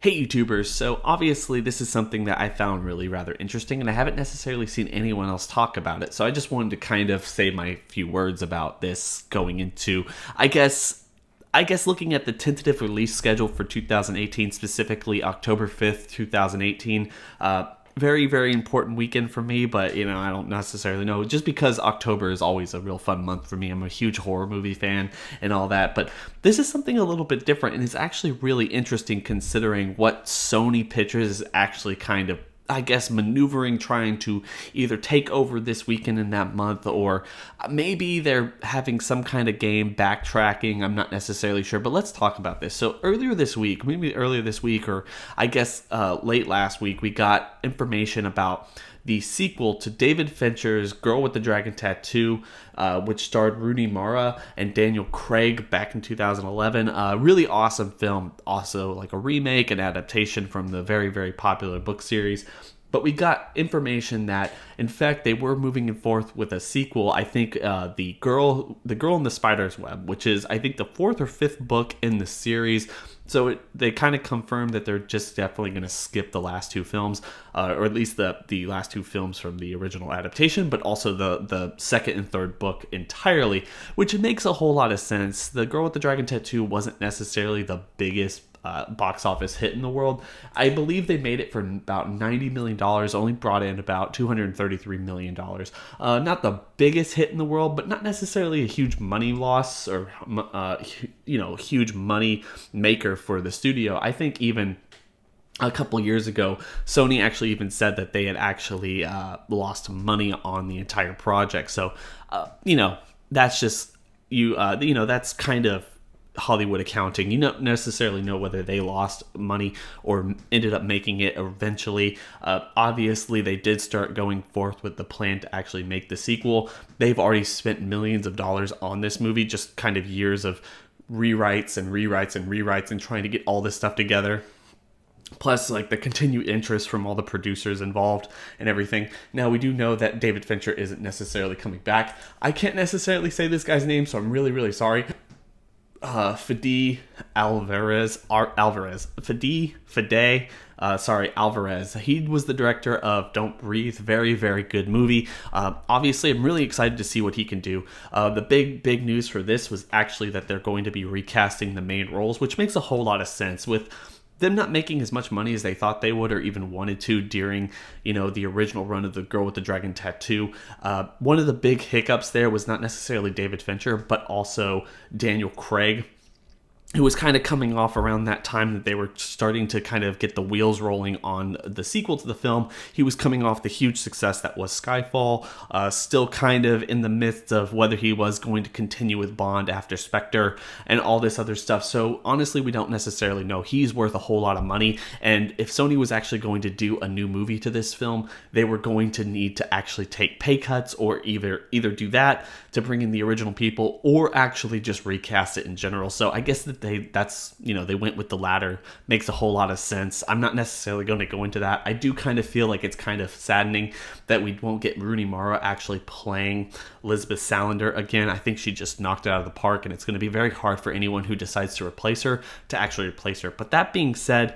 Hey YouTubers, so obviously this is something that I found really rather interesting and I haven't necessarily seen anyone else talk about it, so I just wanted to kind of say my few words about this going into, I guess looking at the tentative release schedule for 2018, specifically October 5th, 2018, very, very important weekend for me, but, I don't necessarily know. Just because October is always a real fun month for me. I'm a huge horror movie fan and all that, but this is something a little bit different, and it's actually really interesting considering what Sony Pictures is actually kind of, I guess, maneuvering, trying to either take over this weekend in that month, or maybe they're having some kind of game backtracking. I'm not necessarily sure, but let's talk about this. So earlier this week, or I guess late last week, we got information about the sequel to David Fincher's Girl with the Dragon Tattoo, which starred Rooney Mara and Daniel Craig back in 2011. Really awesome film, also like a remake, an adaptation from the very, very popular book series. But we got information that, in fact, they were moving forth with a sequel. I think the girl in the Spider's Web, which is, I think, the fourth or fifth book in the series. So they kind of confirmed that they're just definitely going to skip the last two films, or at least the last two films from the original adaptation, but also the second and third book entirely, which makes a whole lot of sense. The Girl with the Dragon Tattoo wasn't necessarily the biggest box office hit in the world. I believe they made it for about $90 million, only brought in about $233 million. Not the biggest hit in the world, but not necessarily a huge money loss or, huge money maker for the studio. I think even a couple years ago, Sony actually even said that they had actually lost money on the entire project. So, that's just, that's kind of Hollywood accounting. You don't necessarily know whether they lost money or ended up making it eventually. Obviously, they did start going forth with the plan to actually make the sequel. They've already spent millions of dollars on this movie, just kind of years of rewrites and trying to get all this stuff together. Plus, like, the continued interest from all the producers involved and everything. Now, we do know that David Fincher isn't necessarily coming back. I can't necessarily say this guy's name, so I'm really, really sorry. Fede Alvarez. He was the director of Don't Breathe. Very, very good movie. Obviously, I'm really excited to see what he can do. The big news for this was actually that they're going to be recasting the main roles, which makes a whole lot of sense with them not making as much money as they thought they would or even wanted to during, the original run of The Girl with the Dragon Tattoo. One of the big hiccups there was not necessarily David Fincher, but also Daniel Craig, who was kind of coming off around that time that they were starting to kind of get the wheels rolling on the sequel to the film. He was coming off the huge success that was Skyfall, still kind of in the midst of whether he was going to continue with Bond after Spectre and all this other stuff. So honestly, we don't necessarily know. He's worth a whole lot of money, and if Sony was actually going to do a new movie to this film, they were going to need to actually take pay cuts or either do that to bring in the original people or actually just recast it in general. So I guess that they went with the latter. Makes a whole lot of sense. I'm not necessarily going to go into that. I do kind of feel like it's kind of saddening that we won't get Rooney Mara actually playing Elizabeth Salander again. I think she just knocked it out of the park, and it's going to be very hard for anyone who decides to replace her to actually replace her. But that being said,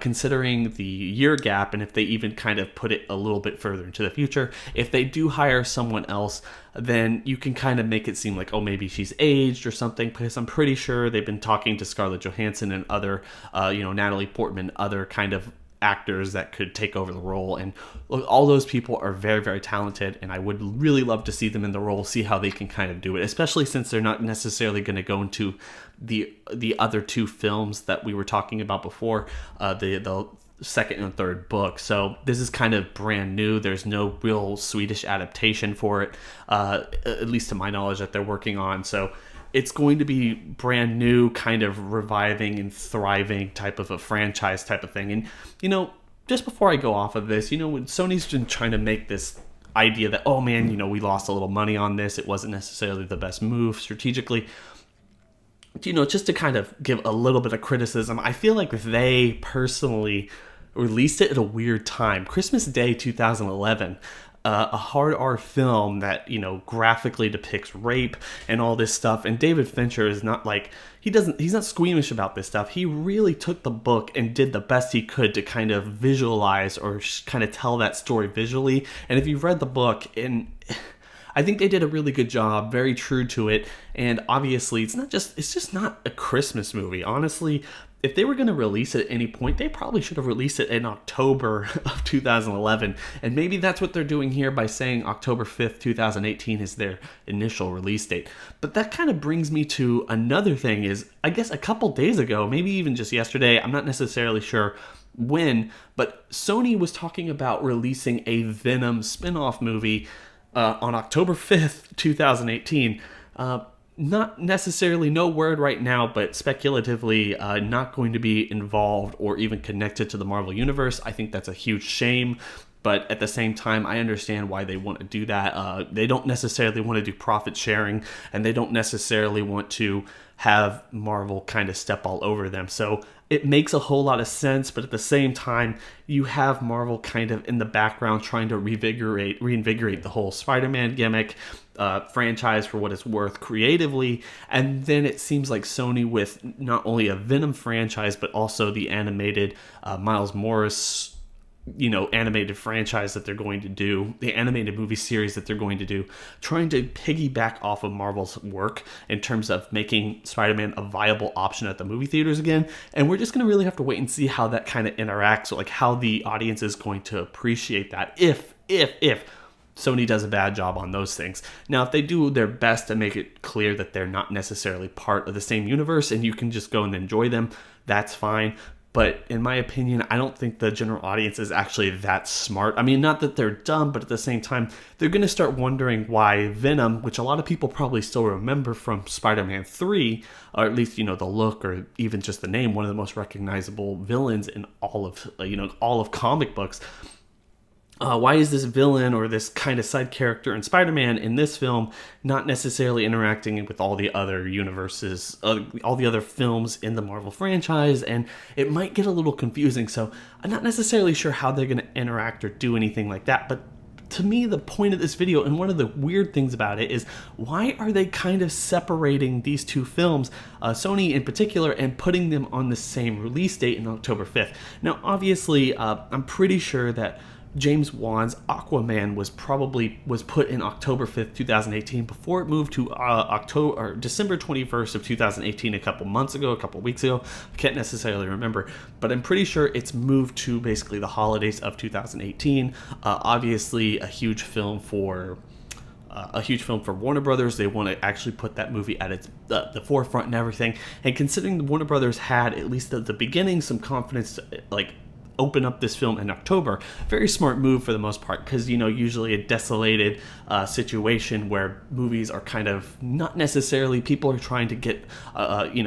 considering the year gap, and if they even kind of put it a little bit further into the future, if they do hire someone else, then you can kind of make it seem like, oh, maybe she's aged or something, because I'm pretty sure they've been talking to Scarlett Johansson and other, Natalie Portman, other kind of actors that could take over the role. And look, all those people are very, very talented, and I would really love to see them in the role, see how they can kind of do it, especially since they're not necessarily going to go into the other two films that we were talking about before, the second and third book. So this is kind of brand new. There's no real Swedish adaptation for it, at least to my knowledge, that they're working on. So it's going to be brand new, kind of reviving and thriving type of a franchise type of thing. And, just before I go off of this, when Sony's been trying to make this idea that, oh man, we lost a little money on this, it wasn't necessarily the best move strategically. Just to kind of give a little bit of criticism, I feel like they personally released it at a weird time. Christmas Day 2011. a hard R film that, you know, graphically depicts rape and all this stuff. And David Fincher is not like, he's not squeamish about this stuff. He really took the book and did the best he could to kind of visualize or kind of tell that story visually. And if you've read the book, and I think they did a really good job, very true to it. And obviously it's just not a Christmas movie. Honestly, if they were going to release it at any point, they probably should have released it in October of 2011. And maybe that's what they're doing here by saying October 5th, 2018 is their initial release date. But that kind of brings me to another thing is, I guess a couple days ago, maybe even just yesterday, I'm not necessarily sure when, but Sony was talking about releasing a Venom spin-off movie on October 5th, 2018. Not necessarily, no word right now, but speculatively not going to be involved or even connected to the Marvel Universe. I think that's a huge shame, but at the same time, I understand why they want to do that. They don't necessarily want to do profit sharing, and they don't necessarily want to have Marvel kind of step all over them. So it makes a whole lot of sense, but at the same time, you have Marvel kind of in the background trying to reinvigorate the whole Spider-Man gimmick franchise for what it's worth creatively. And then it seems like Sony, with not only a Venom franchise, but also the animated Miles Morris, you know, animated franchise that they're going to do, the animated movie series that they're going to do, trying to piggyback off of Marvel's work in terms of making Spider-Man a viable option at the movie theaters again. And we're just going to really have to wait and see how that kind of interacts, like how the audience is going to appreciate that if Sony does a bad job on those things. Now, if they do their best to make it clear that they're not necessarily part of the same universe and you can just go and enjoy them, that's fine. But in my opinion, I don't think the general audience is actually that smart. I mean, not that they're dumb, but at the same time, they're going to start wondering why Venom, which a lot of people probably still remember from Spider-Man 3, or at least, you know, the look or even just the name, one of the most recognizable villains in all of comic books. Why is this villain or this kind of side character in Spider-Man in this film not necessarily interacting with all the other universes, all the other films in the Marvel franchise? And it might get a little confusing, so I'm not necessarily sure how they're going to interact or do anything like that. But to me, the point of this video, and one of the weird things about it, is why are they kind of separating these two films, Sony in particular, and putting them on the same release date in October 5th? Now, obviously, I'm pretty sure that James Wan's Aquaman was put in October 5th, 2018 before it moved to December 21st of 2018 a couple weeks ago. I can't necessarily remember, but I'm pretty sure it's moved to basically the holidays of 2018. Obviously a huge film for Warner Brothers. They want to actually put that movie at its the forefront and everything. And considering the Warner Brothers had, at least at the beginning, some confidence to, like, open up this film in October. Very smart move for the most part, because, you know, usually a desolated situation where movies are kind of not necessarily, people are trying to get,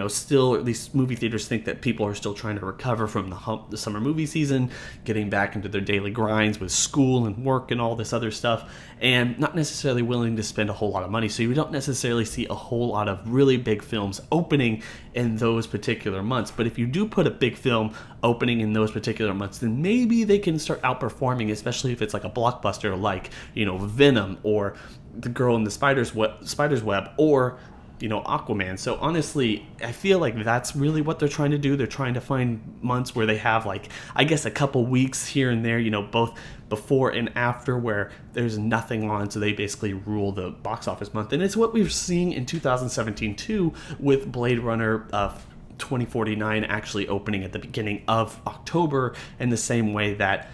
still, or at least movie theaters think that people are still trying to recover from the summer movie season, getting back into their daily grinds with school and work and all this other stuff, and not necessarily willing to spend a whole lot of money. So you don't necessarily see a whole lot of really big films opening in those particular months. But if you do put a big film opening in those particular months, then maybe they can start outperforming, especially if it's like a blockbuster like, you know, Venom or The Girl in the Spider's Web or, you know, Aquaman. So honestly, I feel like that's really what they're trying to do. They're trying to find months where they have, like, I guess a couple weeks here and there, you know, both before and after, where there's nothing on, so they basically rule the box office month. And it's what we've seen in 2017 too, with Blade Runner 2049 actually opening at the beginning of October, in the same way that,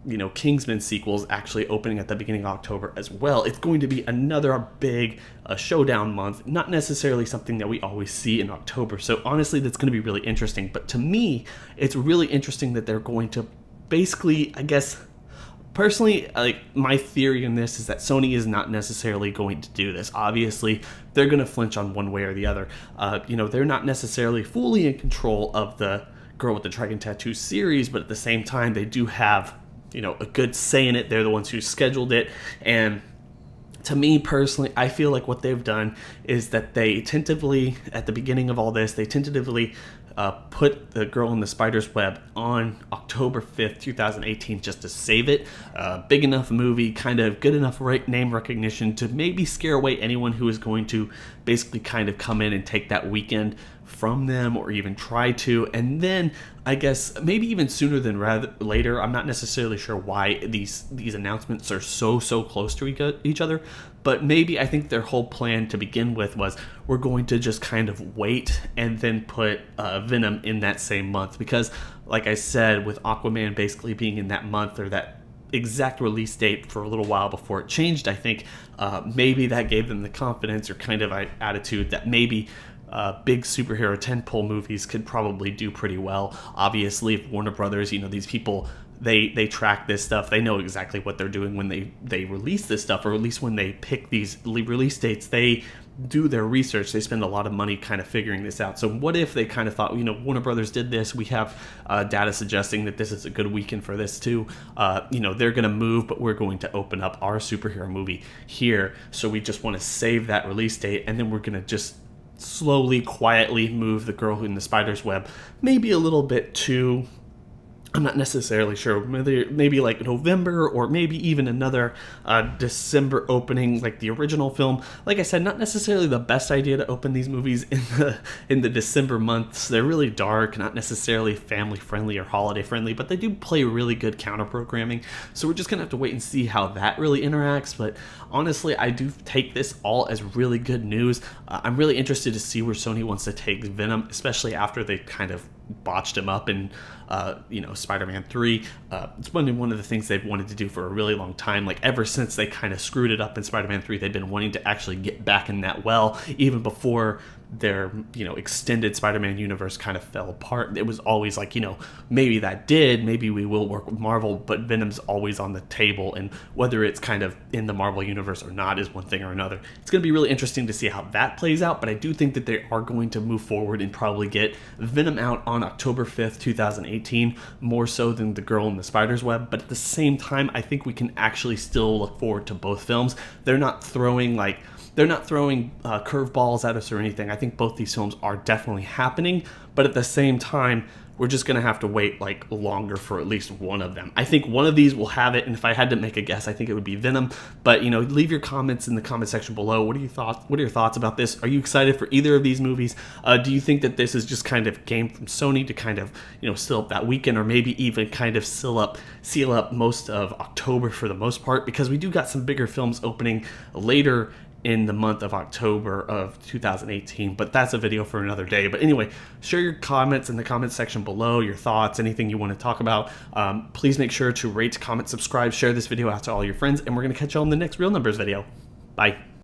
you know, Kingsman sequels actually opening at the beginning of October as well. It's going to be another big showdown month, not necessarily something that we always see in October. So honestly, that's going to be really interesting. But to me, it's really interesting that they're going to basically, I guess, personally, like, my theory in this is that Sony is not necessarily going to do this. Obviously, they're going to flinch on one way or the other. They're not necessarily fully in control of the Girl with the Dragon Tattoo series, but at the same time, they do have, you know, a good say in it. They're the ones who scheduled it. And to me personally, I feel like what they've done is that they tentatively, at the beginning of all this, they tentatively put The Girl in the Spider's Web on October 5th, 2018, just to save it. Big enough movie, kind of good enough name recognition to maybe scare away anyone who is going to basically kind of come in and take that weekend from them, or even try to. And then I guess maybe even sooner than later. I'm not necessarily sure why these announcements are so close to each other, but maybe I think their whole plan to begin with was, we're going to just kind of wait and then put Venom in that same month, because like I said, with Aquaman basically being in that month, or that exact release date for a little while before it changed, I think maybe that gave them the confidence or kind of attitude that maybe big superhero tentpole movies could probably do pretty well. Obviously, if Warner Brothers, these people, they track this stuff. They know exactly what they're doing when they release this stuff, or at least when they pick these release dates. They do their research. They spend a lot of money kind of figuring this out. So what if they kind of thought, Warner Brothers did this, we have data suggesting that this is a good weekend for this too. They're going to move, but we're going to open up our superhero movie here. So we just want to save that release date, and then we're going to just slowly, quietly move The Girl in the Spider's Web maybe a little bit to, I'm not necessarily sure, maybe like November, or maybe even another December opening like the original film. Like I said, not necessarily the best idea to open these movies in the December months. They're really dark, not necessarily family friendly or holiday friendly, but they do play really good counter programming. So we're just gonna have to wait and see how that really interacts. But honestly, I do take this all as really good news. I'm really interested to see where Sony wants to take Venom, especially after they kind of botched him up in Spider-Man 3. It's one of the things they've wanted to do for a really long time. Like, ever since they kind of screwed it up in Spider-Man 3, they've been wanting to actually get back in that well, even before their extended Spider-Man universe kind of fell apart. It was always like, maybe we will work with Marvel, but Venom's always on the table, and whether it's kind of in the Marvel universe or not is one thing or another. It's going to be really interesting to see how that plays out, but I do think that they are going to move forward and probably get Venom out on October 5th, 2018, more so than The Girl in the Spider's Web. But at the same time, I think we can actually still look forward to both films. They're not throwing curveballs at us or anything. I think both these films are definitely happening, but at the same time, we're just going to have to wait longer for at least one of them. I think one of these will have it, and if I had to make a guess, I think it would be Venom. But leave your comments in the comment section below. What are your thoughts about this? Are you excited for either of these movies? Do you think that this is just kind of a game from Sony to kind of seal up that weekend, or maybe even kind of seal up most of October for the most part? Because we do got some bigger films opening later in the month of October of 2018, but that's a video for another day. But anyway, share your comments in the comment section below, your thoughts, anything you want to talk about. Please make sure to rate, comment, subscribe, share this video out to all your friends, and we're going to catch you on the next Real Numbers video. Bye.